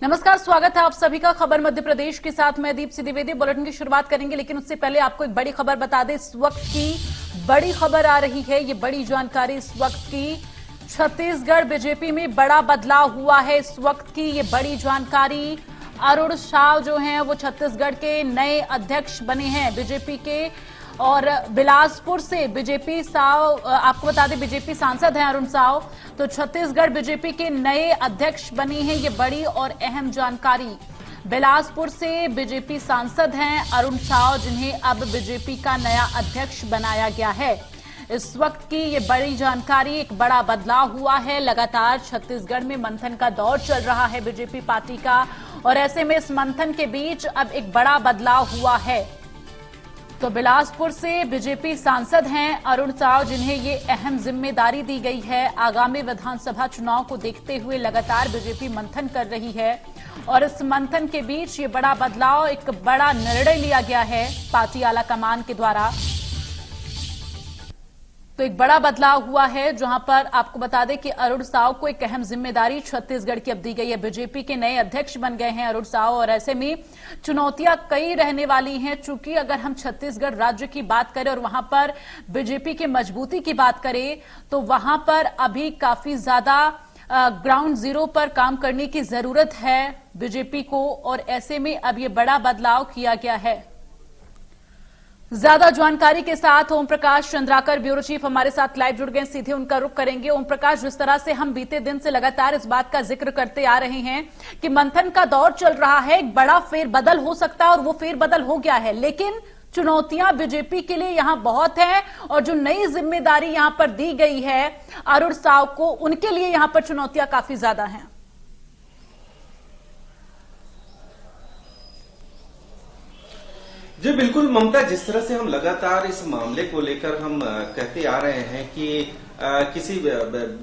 नमस्कार, स्वागत है आप सभी का खबर मध्य प्रदेश के साथ। मैं दीप द्विवेदी। बुलेटिन की शुरुआत करेंगे, लेकिन उससे पहले आपको एक बड़ी खबर बता दें। इस वक्त की बड़ी खबर आ रही है, ये बड़ी जानकारी इस वक्त की। छत्तीसगढ़ बीजेपी में बड़ा बदलाव हुआ है। इस वक्त की ये बड़ी जानकारी, अरुण साव जो हैं वो छत्तीसगढ़ के नए अध्यक्ष बने हैं बीजेपी के। और बिलासपुर से बीजेपी आपको बता दें बीजेपी सांसद हैं अरुण साव, तो छत्तीसगढ़ बीजेपी के नए अध्यक्ष बनी हैं। ये बड़ी और अहम जानकारी। बिलासपुर से बीजेपी सांसद हैं अरुण साव, जिन्हें अब बीजेपी का नया अध्यक्ष बनाया गया है। इस वक्त की ये बड़ी जानकारी, एक बड़ा बदलाव हुआ है। लगातार छत्तीसगढ़ में मंथन का दौर चल रहा है बीजेपी पार्टी का, और ऐसे में इस मंथन के बीच अब एक बड़ा बदलाव हुआ है। तो बिलासपुर से बीजेपी सांसद हैं अरुण साव, जिन्हें ये अहम जिम्मेदारी दी गई है। आगामी विधानसभा चुनाव को देखते हुए लगातार बीजेपी मंथन कर रही है, और इस मंथन के बीच ये बड़ा बदलाव, एक बड़ा निर्णय लिया गया है पार्टी आला कमान के द्वारा। तो एक बड़ा बदलाव हुआ है, जहां पर आपको बता दें कि अरुण साव को एक अहम जिम्मेदारी छत्तीसगढ़ की अब दी गई है। बीजेपी के नए अध्यक्ष बन गए हैं अरुण साव, और ऐसे में चुनौतियां कई रहने वाली हैं। चूंकि अगर हम छत्तीसगढ़ राज्य की बात करें और वहां पर बीजेपी की मजबूती की बात करें, तो वहां पर अभी काफी ज्यादा ग्राउंड जीरो पर काम करने की जरूरत है बीजेपी को, और ऐसे में अब ये बड़ा बदलाव किया गया है। ज्यादा जानकारी के साथ ओम प्रकाश चंद्राकर, ब्यूरो चीफ, हमारे साथ लाइव जुड़ गए। सीधे उनका रुख करेंगे। ओम प्रकाश, जिस तरह से हम बीते दिन से लगातार इस बात का जिक्र करते आ रहे हैं कि मंथन का दौर चल रहा है, एक बड़ा फेरबदल हो सकता है, और वो फेरबदल हो गया है, लेकिन चुनौतियां बीजेपी के लिए यहां बहुत है, और जो नई जिम्मेदारी यहां पर दी गई है अरुण साव को, उनके लिए यहां पर चुनौतियां काफी ज्यादा हैं। जी बिल्कुल ममता, जिस तरह से हम लगातार इस मामले को लेकर हम कहते आ रहे हैं कि किसी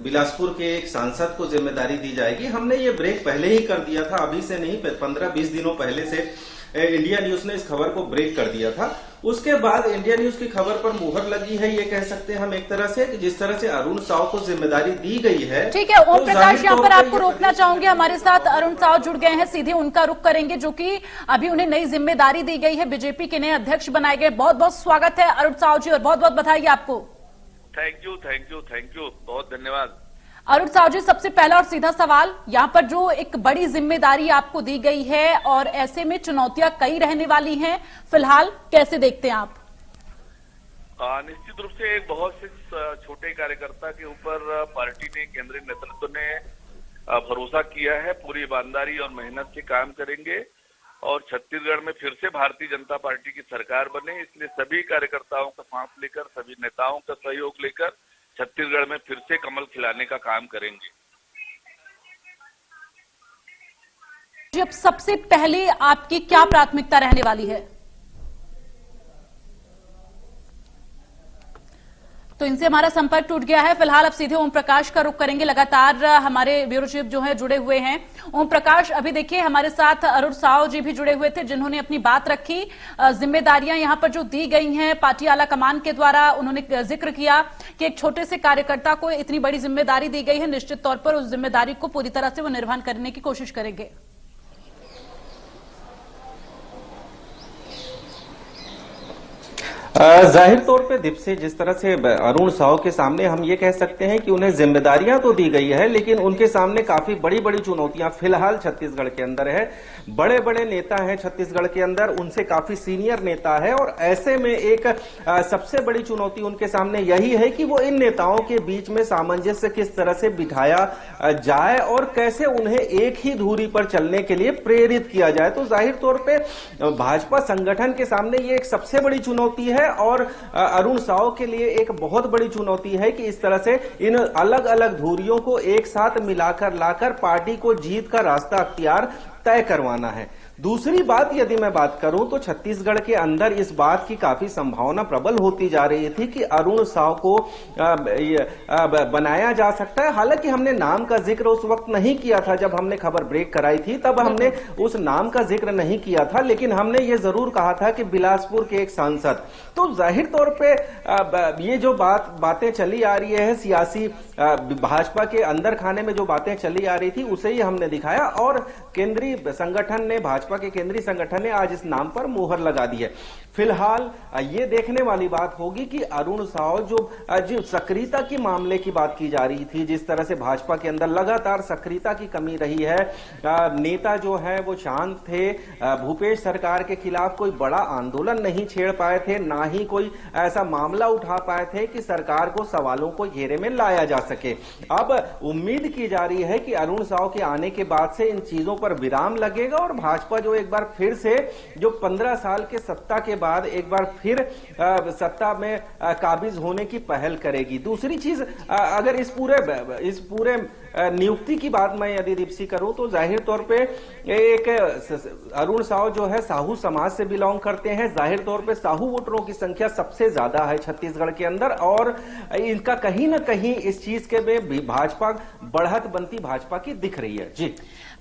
बिलासपुर के एक सांसद को जिम्मेदारी दी जाएगी, हमने ये ब्रेक पहले ही कर दिया था। अभी से नहीं, 15-20 दिनों पहले से इंडिया न्यूज ने इस खबर को ब्रेक कर दिया था। उसके बाद इंडिया न्यूज की खबर पर मुहर लगी है, ये कह सकते हैं हम एक तरह से, जिस तरह से अरुण साव को जिम्मेदारी दी गई है। ठीक है ओम प्रकाश, यहाँ पर आपको रोकना चाहूंगी। हमारे साथ अरुण साव जुड़ गए हैं, सीधे उनका रुख करेंगे, जो कि अभी उन्हें नई जिम्मेदारी दी गई है, बीजेपी के नए अध्यक्ष बनाए गए। बहुत बहुत स्वागत है अरुण साव जी, और बहुत बहुत बधाई आपको। थैंक यू, बहुत धन्यवाद। अरुण साव जी, सबसे पहला और सीधा सवाल, यहाँ पर जो एक बड़ी जिम्मेदारी आपको दी गई है, और ऐसे में चुनौतियां कई रहने वाली हैं, फिलहाल कैसे देखते हैं आप? निश्चित रूप से एक बहुत से छोटे कार्यकर्ता के ऊपर पार्टी ने, केंद्रीय नेतृत्व ने भरोसा किया है। पूरी ईमानदारी और मेहनत से काम करेंगे, और छत्तीसगढ़ में फिर से भारतीय जनता पार्टी की सरकार बने, इसलिए सभी कार्यकर्ताओं का साथ लेकर, सभी नेताओं का सहयोग लेकर छत्तीसगढ़ में फिर से कमल खिलाने का काम करेंगे। अब सबसे पहले आपकी क्या प्राथमिकता रहने वाली है? तो इनसे हमारा संपर्क टूट गया है। फिलहाल अब सीधे ओम प्रकाश का रुख करेंगे। लगातार हमारे ब्यूरो चीफ जो है जुड़े हुए हैं। ओम प्रकाश, अभी देखिए हमारे साथ अरुण साव जी भी जुड़े हुए थे, जिन्होंने अपनी बात रखी। जिम्मेदारियां यहां पर जो दी गई हैं पार्टी आला कमान के द्वारा, उन्होंने जिक्र किया कि एक छोटे से कार्यकर्ता को इतनी बड़ी जिम्मेदारी दी गई है, निश्चित तौर पर उस जिम्मेदारी को पूरी तरह से वो निर्वहन करने की कोशिश करेंगे। जाहिर तौर पे दीप से, जिस तरह से अरुण साव के सामने हम ये कह सकते हैं कि उन्हें जिम्मेदारियां तो दी गई है, लेकिन उनके सामने काफी बड़ी बड़ी चुनौतियां फिलहाल छत्तीसगढ़ के अंदर है। बड़े बड़े नेता हैं छत्तीसगढ़ के अंदर, उनसे काफी सीनियर नेता है, और ऐसे में एक सबसे बड़ी चुनौती उनके सामने यही है कि वो इन नेताओं के बीच में सामंजस्य किस तरह से बिठाया जाए, और कैसे उन्हें एक ही धुरी पर चलने के लिए प्रेरित किया जाए। तो जाहिर तौर पर भाजपा संगठन के सामने ये एक सबसे बड़ी चुनौती है, और अरुण साव के लिए एक बहुत बड़ी चुनौती है कि इस तरह से इन अलग अलग धुरियों को एक साथ मिलाकर लाकर पार्टी को जीत का रास्ता अख्तियार तय करवाना है। दूसरी बात, यदि मैं बात करूं तो छत्तीसगढ़ के अंदर इस बात की काफी संभावना प्रबल होती जा रही थी कि अरुण साव को बनाया जा सकता है। हालांकि हमने नाम का जिक्र उस वक्त नहीं किया था, जब हमने खबर ब्रेक कराई थी तब हमने उस नाम का जिक्र नहीं किया था, लेकिन हमने ये जरूर कहा था कि बिलासपुर के एक सांसद। तो जाहिर तौर पे ये जो बातें चली आ रही है सियासी भाजपा के अंदर खाने में, जो बातें चली आ रही थी उसे ही हमने दिखाया, और केंद्रीय केंद्रीय संगठन ने, भाजपा के केंद्रीय संगठन ने आज इस नाम पर मुहर लगा दी है। फिलहाल ये देखने वाली बात होगी कि अरुण साव जो सक्रियता की मामले की बात की जा रही थी, जिस तरह से भाजपा के अंदर लगातार सक्रियता की कमी रही है, नेता जो है वो शांत थे, भूपेश सरकार के खिलाफ कोई बड़ा आंदोलन नहीं छेड़ पाए थे, ना ही कोई ऐसा मामला उठा पाए थे कि सरकार को सवालों को घेरे में लाया जा सके। अब उम्मीद की जा रही है कि अरुण साव के आने के बाद से इन चीजों पर विराम लगेगा और भाजपा जो एक बार फिर से जो 15 साल के सत्ता के बाद एक बार फिर सत्ता में काबिज होने की पहल करेगी। दूसरी चीज, अगर इस पूरे नियुक्ति की बात मैं यदि दीप्सी करूं तो जाहिर तौर पे एक अरुण साव जो है साहू समाज से बिलोंग करते हैं। जाहिर तौर पे साहू वोटरों की संख्या सबसे ज्यादा है छत्तीसगढ़ के अंदर और इनका कहीं ना कहीं इस चीज के में भाजपा बढ़त बनती भाजपा की दिख रही है। जी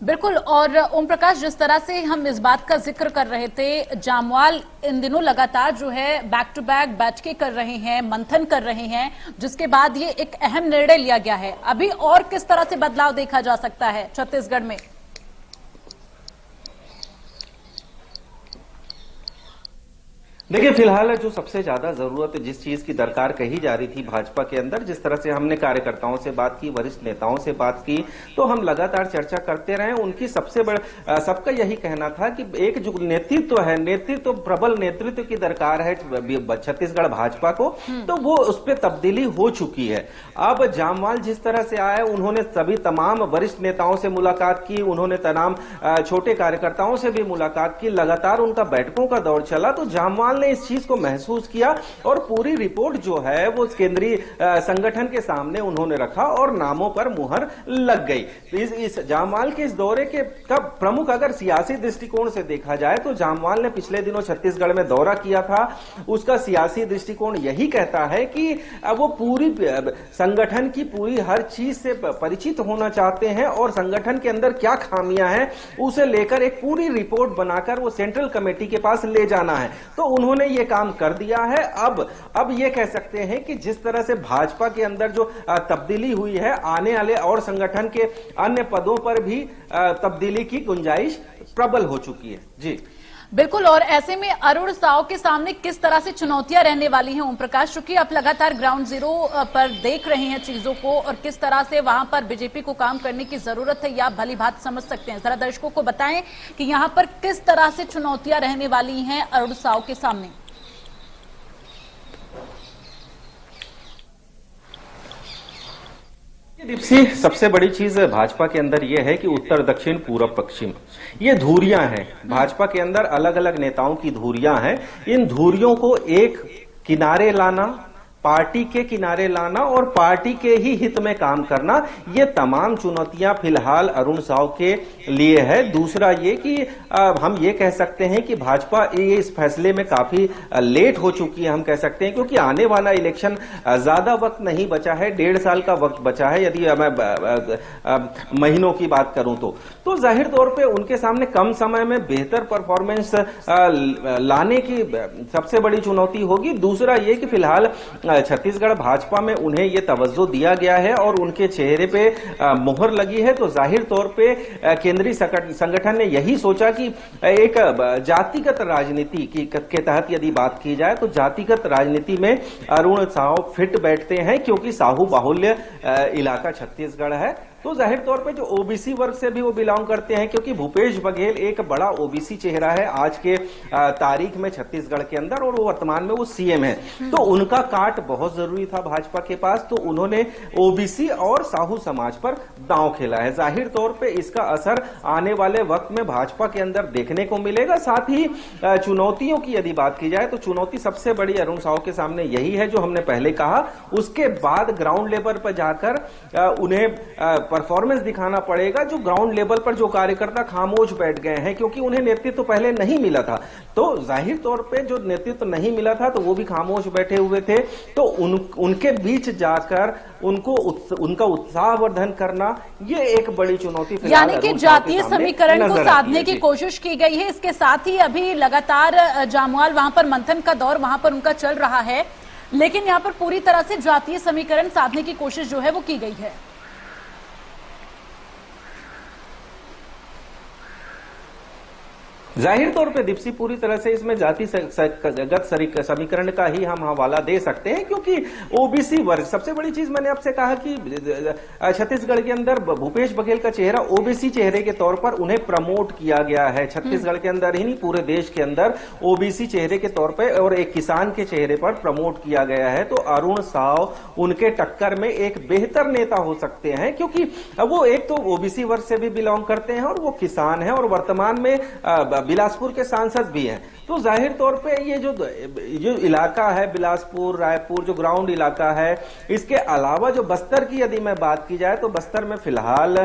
बिल्कुल। और ओम प्रकाश, जिस तरह से हम इस बात का जिक्र कर रहे थे, जामवाल इन दिनों लगातार जो है बैक टू बैक बैठकें कर रहे हैं, मंथन कर रहे हैं, जिसके बाद ये एक अहम निर्णय लिया गया है। अभी और किस तरह से बदलाव देखा जा सकता है छत्तीसगढ़ में? देखिए, फिलहाल जो सबसे ज्यादा जरूरत जिस चीज की दरकार कही जा रही थी भाजपा के अंदर, जिस तरह से हमने कार्यकर्ताओं से बात की, वरिष्ठ नेताओं से बात की, तो हम लगातार चर्चा करते रहे। उनकी सबका यही कहना था कि एक जो नेतृत्व है, प्रबल नेतृत्व की दरकार है छत्तीसगढ़ भाजपा को, तो वो उस पर तब्दीली हो चुकी है। अब जामवाल जिस तरह से आए, उन्होंने तमाम वरिष्ठ नेताओं से मुलाकात की, उन्होंने तमाम छोटे कार्यकर्ताओं से भी मुलाकात की, लगातार उनका बैठकों का दौर चला, तो जामवाल ने इस चीज को महसूस किया और पूरी रिपोर्ट जो है वो केंद्रीय संगठन के सामने उन्होंने रखा और नामों पर मुहर लग गई। इस जामवाल के इस दौरे का प्रमुख अगर सियासी दृष्टिकोण से देखा जाए तो जामवाल ने पिछले दिनों छत्तीसगढ़ में दौरा किया था। उसका सियासी दृष्टिकोण यही कहता है कि वो पूरी संगठन की पूरी हर चीज से परिचित होना चाहते हैं और संगठन के अंदर क्या खामियां हैं उसे लेकर एक पूरी रिपोर्ट बनाकर वो सेंट्रल कमेटी के पास ले जाना है। तो उन्होंने ये काम कर दिया है। अब ये कह सकते हैं कि जिस तरह से भाजपा के अंदर जो तब्दीली हुई है, आने वाले और संगठन के अन्य पदों पर भी तब्दीली की गुंजाइश प्रबल हो चुकी है। जी बिल्कुल। और ऐसे में अरुण साव के सामने किस तरह से चुनौतियां रहने वाली हैं ओम प्रकाश, क्योंकि आप लगातार ग्राउंड जीरो पर देख रहे हैं चीजों को और किस तरह से वहां पर बीजेपी को काम करने की जरूरत है, या भली बात समझ सकते हैं। जरा दर्शकों को बताएं कि यहां पर किस तरह से चुनौतियां रहने वाली हैं अरुण साव के सामने। दीप्सी, सबसे बड़ी चीज भाजपा के अंदर यह है कि उत्तर दक्षिण पूर्व पश्चिम ये धुरियां हैं। भाजपा के अंदर अलग अलग नेताओं की धुरियां हैं। इन धुरियों को एक किनारे लाना, पार्टी के किनारे लाना और पार्टी के ही हित में काम करना, ये तमाम चुनौतियां फिलहाल अरुण साव के लिए है। दूसरा ये कि हम ये कह सकते हैं कि भाजपा ये इस फैसले में काफी लेट हो चुकी है, हम कह सकते हैं, क्योंकि आने वाला इलेक्शन ज्यादा वक्त नहीं बचा है, 1.5 साल का वक्त बचा है यदि मैं महीनों की बात करूं तो जाहिर तौर पे उनके सामने कम समय में बेहतर परफॉर्मेंस लाने की सबसे बड़ी चुनौती होगी। दूसरा ये कि फिलहाल छत्तीसगढ़ भाजपा में उन्हें यह तवज्जो दिया गया है और उनके चेहरे पे मोहर लगी है, तो जाहिर तौर पे केंद्रीय संगठन ने यही सोचा कि एक जातिगत राजनीति के तहत यदि बात की जाए तो जातिगत राजनीति में अरुण साव फिट बैठते हैं, क्योंकि साहू बाहुल्य इलाका छत्तीसगढ़ है। तो जाहिर तौर पे जो ओबीसी वर्ग से भी वो बिलोंग करते हैं, क्योंकि भूपेश बघेल एक बड़ा ओबीसी चेहरा है आज के तारीख में छत्तीसगढ़ के अंदर और वो वर्तमान में वो सीएम है, तो उनका काट बहुत जरूरी था भाजपा के पास, तो उन्होंने ओबीसी और साहू समाज पर दांव खेला है। जाहिर तौर पे इसका असर आने वाले वक्त में भाजपा के अंदर देखने को मिलेगा। साथ ही चुनौतियों की यदि बात की जाए तो चुनौती सबसे बड़ी अरुण साव के सामने यही है जो हमने पहले कहा। उसके बाद ग्राउंड लेवल पर जाकर उन्हें परफॉर्मेंस दिखाना पड़ेगा। जो ग्राउंड लेवल पर जो कार्यकर्ता खामोश बैठ गए हैं, क्योंकि उन्हें नेतृत्व तो पहले नहीं मिला था, तो जाहिर तौर पे जो नेतृत्व नहीं मिला था तो वो भी खामोश बैठे हुए थे, तो उनके बीच जाकर उनका उत्साहवर्धन करना ये एक बड़ी चुनौती, यानी कि जातीय समीकरण को साधने की कोशिश की गई है। इसके साथ ही अभी लगातार जामवाल वहां पर मंथन का दौर वहां पर उनका चल रहा है, लेकिन यहां पर पूरी तरह से जातीय समीकरण साधने की कोशिश जो है वो की गई है। जाहिर तौर पे दीप्सी पूरी तरह से इसमें जातिगत समीकरण का ही हम हवाला दे सकते हैं, क्योंकि ओबीसी वर्ग, सबसे बड़ी चीज मैंने आपसे कहा कि छत्तीसगढ़ के अंदर भूपेश बघेल का चेहरा ओबीसी चेहरे के तौर पर उन्हें प्रमोट किया गया है। छत्तीसगढ़ के अंदर ही नहीं, पूरे देश के अंदर ओबीसी चेहरे के तौर पर और एक किसान के चेहरे पर प्रमोट किया गया है। तो अरुण साव उनके टक्कर में एक बेहतर नेता हो सकते हैं, क्योंकि वो एक तो ओबीसी वर्ग से भी बिलोंग करते हैं और वो किसान है और वर्तमान में बिलासपुर के सांसद भी हैं। तो जाहिर तौर पे ये जो इलाका है बिलासपुर रायपुर, जो ग्राउंड इलाका है, इसके अलावा जो बस्तर की यदि मैं बात की जाए तो बस्तर में फिलहाल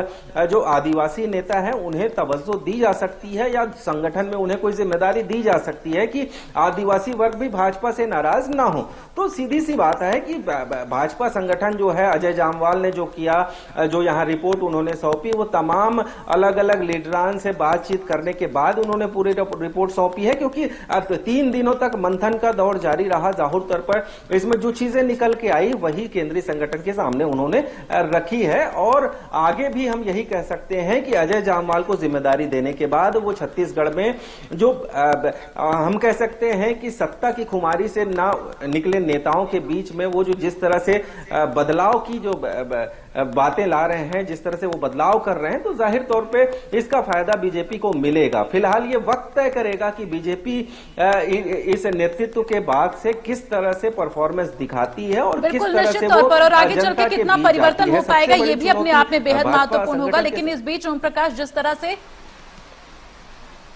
जो आदिवासी नेता हैं उन्हें तवज्जो दी जा सकती है या संगठन में उन्हें कोई जिम्मेदारी दी जा सकती है कि आदिवासी वर्ग भी भाजपा से नाराज ना हो। तो सीधी सी बात है कि भाजपा संगठन जो है, अजय जामवाल ने जो किया, जो यहाँ रिपोर्ट उन्होंने सौंपी, वो तमाम अलग अलग लीडरान से बातचीत करने के बाद उन्होंने पूरी रिपोर्ट सौंपी है, क्योंकि अब 3 दिनों तक मंथन का दौर जारी रहा। जाहिर तौर पर इसमें जो चीजें निकल के आई वही केंद्रीय संगठन के सामने उन्होंने रखी है और आगे भी हम यही कह सकते हैं कि अजय जामवाल को जिम्मेदारी देने के बाद वो छत्तीसगढ़ में जो हम कह सकते हैं कि सत्ता की खुमारी से ना निकले नेताओं के बीच में वो जो जिस तरह से बदलाव की जो बातें ला रहे हैं, जिस तरह से वो बदलाव कर रहे हैं, तो जाहिर तौर पे इसका फायदा बीजेपी को मिलेगा। फिलहाल ये वक्त तय करेगा कि बीजेपी इस नेतृत्व के बाद से किस तरह से परफॉर्मेंस दिखाती है और किस तरह से वो और आगे चल के कितना परिवर्तन हो पाएगा, ये भी अपने आप में बेहद महत्वपूर्ण होगा। लेकिन इस बीच ओम प्रकाश जिस तरह से,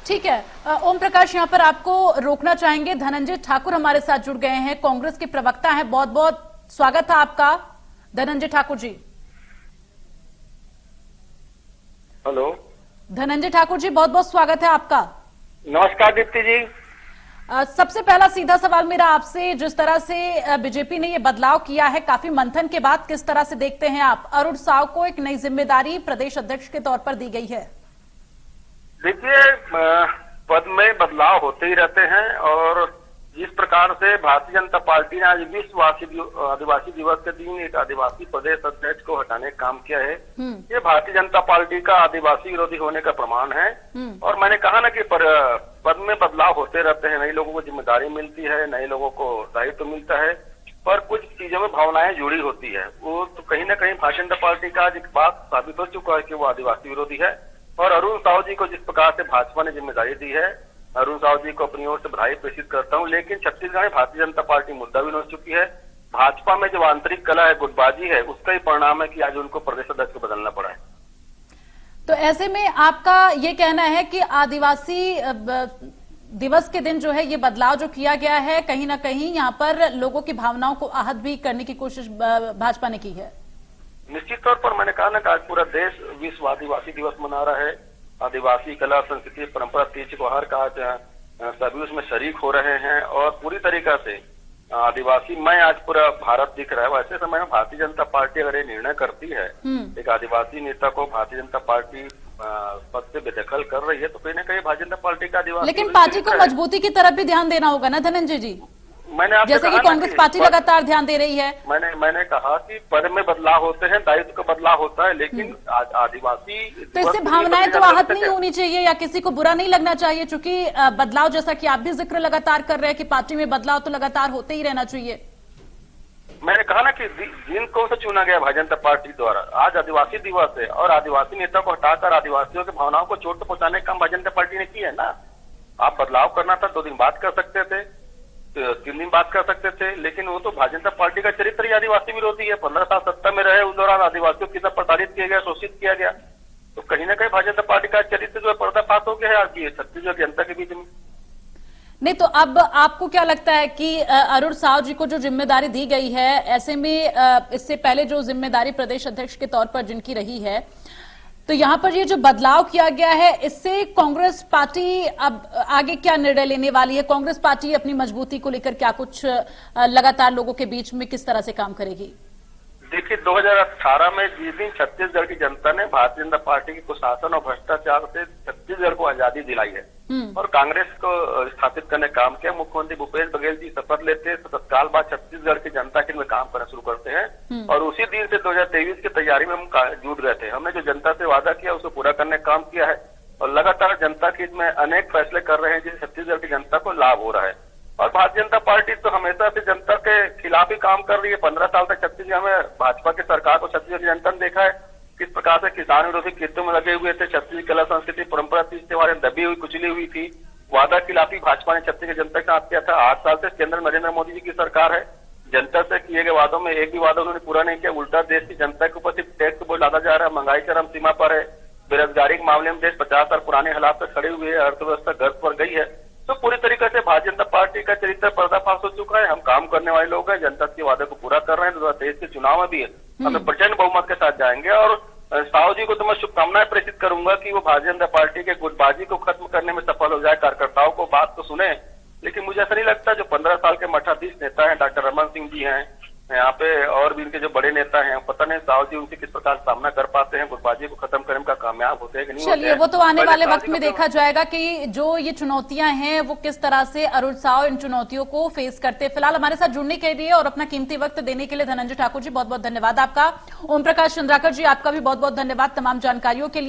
ठीक है ओम प्रकाश, यहाँ पर आपको रोकना चाहेंगे। धनंजय ठाकुर हमारे साथ जुड़ गए हैं, कांग्रेस के प्रवक्ता हैं। बहुत बहुत स्वागत है आपका धनंजय ठाकुर जी। हेलो धनंजय ठाकुर जी, बहुत बहुत स्वागत है आपका। नमस्कार दीप्ति जी। सबसे पहला सीधा सवाल मेरा आपसे, जिस तरह से बीजेपी ने ये बदलाव किया है काफी मंथन के बाद, किस तरह से देखते हैं आप? अरुण साव को एक नई जिम्मेदारी प्रदेश अध्यक्ष के तौर पर दी गई है। देखिए, पद में बदलाव होते ही रहते हैं और जिस प्रकार से भारतीय जनता पार्टी ने आज विश्व आदिवासी दिवस के दिन एक आदिवासी प्रदेश अध्यक्ष को हटाने का काम किया है, ये भारतीय जनता पार्टी का आदिवासी विरोधी होने का प्रमाण है। और मैंने कहा ना कि पद में बदलाव होते रहते हैं, नए लोगों को जिम्मेदारी मिलती है, नए लोगों को दायित्व मिलता है, पर कुछ चीजों में भावनाएं जुड़ी होती है। वो तो कहीं ना कहीं भारतीय जनता पार्टी का आज एक बात साबित हो चुका है कि वो आदिवासी विरोधी है। और अरुण साव जी को जिस प्रकार से भाजपा ने जिम्मेदारी दी है, अरुण साव जी को अपनी ओर से बधाई प्रेषित करता हूं। लेकिन छत्तीसगढ़ में भारतीय जनता पार्टी मुद्दा भी हो चुकी है। भाजपा में जो आंतरिक कला है, गुटबाजी है, उसका ही परिणाम है कि आज उनको प्रदेश अध्यक्ष को बदलना पड़ा है। तो ऐसे में आपका ये कहना है कि आदिवासी दिवस के दिन जो है ये बदलाव जो किया गया है, कहीं ना कहीं यहाँ पर लोगों की भावनाओं को आहत भी करने की कोशिश भाजपा ने की है? निश्चित तौर पर मैंने कहा ना कि आज पूरा देश विश्व आदिवासी दिवस मना रहा है। आदिवासी कला, संस्कृति, परंपरा, तीज त्योहार का आज सभी उसमें शरीक हो रहे हैं और पूरी तरीका से आदिवासी मैं आज पूरा भारत दिख रहा है। वैसे समय में भारतीय जनता पार्टी अगर ये निर्णय करती है, एक आदिवासी नेता को भारतीय जनता पार्टी पद से बेदखल कर रही है, तो कहीं ना कहीं भारतीय जनता पार्टी का आदिवासी, लेकिन पार्टी को मजबूती की तरफ भी ध्यान देना होगा ना धनंजय जी, मैंने आपसे जैसे कि कांग्रेस पार्टी लगातार ध्यान दे रही है। मैंने कहा कि पद में बदलाव होते हैं, दायित्व का बदलाव होता है, लेकिन आदिवासी तो इससे भावनाएं तो आहत नहीं होनी चाहिए या किसी को बुरा नहीं लगना चाहिए, क्योंकि बदलाव जैसा कि आप भी जिक्र लगातार कर रहे हैं कि पार्टी में बदलाव तो लगातार होते ही रहना चाहिए। मैंने कहा ना कि दिन कौन सा चुना गया भारतीय जनता पार्टी द्वारा, आज आदिवासी दिवस है और आदिवासी नेता को हटाकर आदिवासियों की भावनाओं को चोट पहुंचाने का काम भारतीय जनता पार्टी ने किया है ना। आप बदलाव करना था 2 दिन बात कर सकते थे, 3 दिन बात कर सकते थे, लेकिन वो तो भारतीय जनता पार्टी का चरित्र ही आदिवासी विरोधी है। 15 साल सत्ता में रहे, उस दौरान आदिवासियों की तरफ प्रताड़ित किया गया, शोषित किया गया, तो कहीं ना कहीं भारतीय जनता पार्टी का चरित्र जो है पर्दाफाश हो गया है आज की छत्तीसगढ़ की जनता के बीच में। नहीं तो अब आपको क्या लगता है कि अरुण साव जी को जो जिम्मेदारी दी गई है, ऐसे में इससे पहले जो जिम्मेदारी प्रदेश अध्यक्ष के तौर पर जिनकी रही है, तो यहाँ पर ये जो बदलाव किया गया है, इससे कांग्रेस पार्टी अब आगे क्या निर्णय लेने वाली है? कांग्रेस पार्टी अपनी मजबूती को लेकर क्या कुछ लगातार लोगों के बीच में किस तरह से काम करेगी? देखिए, 2018 में जिस दिन छत्तीसगढ़ की जनता ने भारतीय जनता पार्टी के कुशासन और भ्रष्टाचार से छत्तीसगढ़ को आजादी दिलाई है और कांग्रेस को स्थापित करने का काम किया, मुख्यमंत्री भूपेश बघेल जी शपथ लेते तत्काल बाद छत्तीसगढ़ की जनता के लिए काम करना शुरू करते हैं और उसी दिन से 2023 की तैयारी में हम जुट गए थे। हमने जो जनता से वादा किया उसको पूरा करने का काम किया है और लगातार जनता के हित में अनेक फैसले कर रहे हैं जिससे छत्तीसगढ़ की जनता को लाभ हो रहा है। और भारतीय जनता पार्टी तो हमेशा से जनता के खिलाफ ही काम कर रही है। 15 साल तक छत्तीसगढ़ में भाजपा की सरकार को छत्तीसगढ़ की जनता ने देखा है किस प्रकार से किसान विरोधी कृत्यों में लगे हुए थे। छत्तीसगढ़ कला संस्कृति परंपरा तीज त्योहार में दबी हुई कुचली हुई थी। वादा खिलाफी भाजपा ने छत्तीसगढ़ जनता के साथ किया था। 8 साल से केंद्र में नरेंद्र मोदी जी की सरकार है। जनता से किए गए वादों में एक भी वादा उन्होंने पूरा नहीं किया। उल्टा देश की जनता के ऊपर सिर्फ टैक्स बोझ लादा जा रहा है। महंगाई चरम सीमा पर है। बेरोजगारी के मामले में देश 50 साल पुराने हालात पर खड़े हुए हैं। अर्थव्यवस्था गर्त पर गई है। तो पूरी तरीके से भारतीय जनता पार्टी का चरित्र पर्दाफाश हो चुका है। हम काम करने वाले लोग हैं, जनता के वादे को पूरा कर रहे हैं। 2023 के चुनाव में भी हमें प्रचंड बहुमत के साथ जाएंगे। और साहू जी को तो मैं शुभकामनाएं प्रेषित करूंगा कि वो भारतीय जनता पार्टी के गुटबाजी को खत्म करने में सफल हो जाए। कार्यकर्ताओं को बात तो सुने, लेकिन मुझे ऐसा नहीं लगता जो 15 साल के मठाधीश नेता हैं, डॉक्टर रमन सिंह जी हैं यहाँ पे, और भी इनके जो बड़े नेता हैं, पता नहीं साहू जी उनसे किस प्रकार सामना कर पाते हैं। गुटबाजी को खत्म करने का कामयाब होते हैं कि नहीं। चलिए, वो तो आने वाले वक्त में देखा जाएगा कि जो ये चुनौतियां हैं वो किस तरह से अरुण साव इन चुनौतियों को फेस करते हैं। फिलहाल हमारे साथ जुड़ने के लिए और अपना कीमती वक्त देने के लिए धनंजय ठाकुर जी बहुत बहुत धन्यवाद आपका। ओम प्रकाश चंद्राकर जी, आपका भी बहुत बहुत धन्यवाद तमाम जानकारियों के लिए।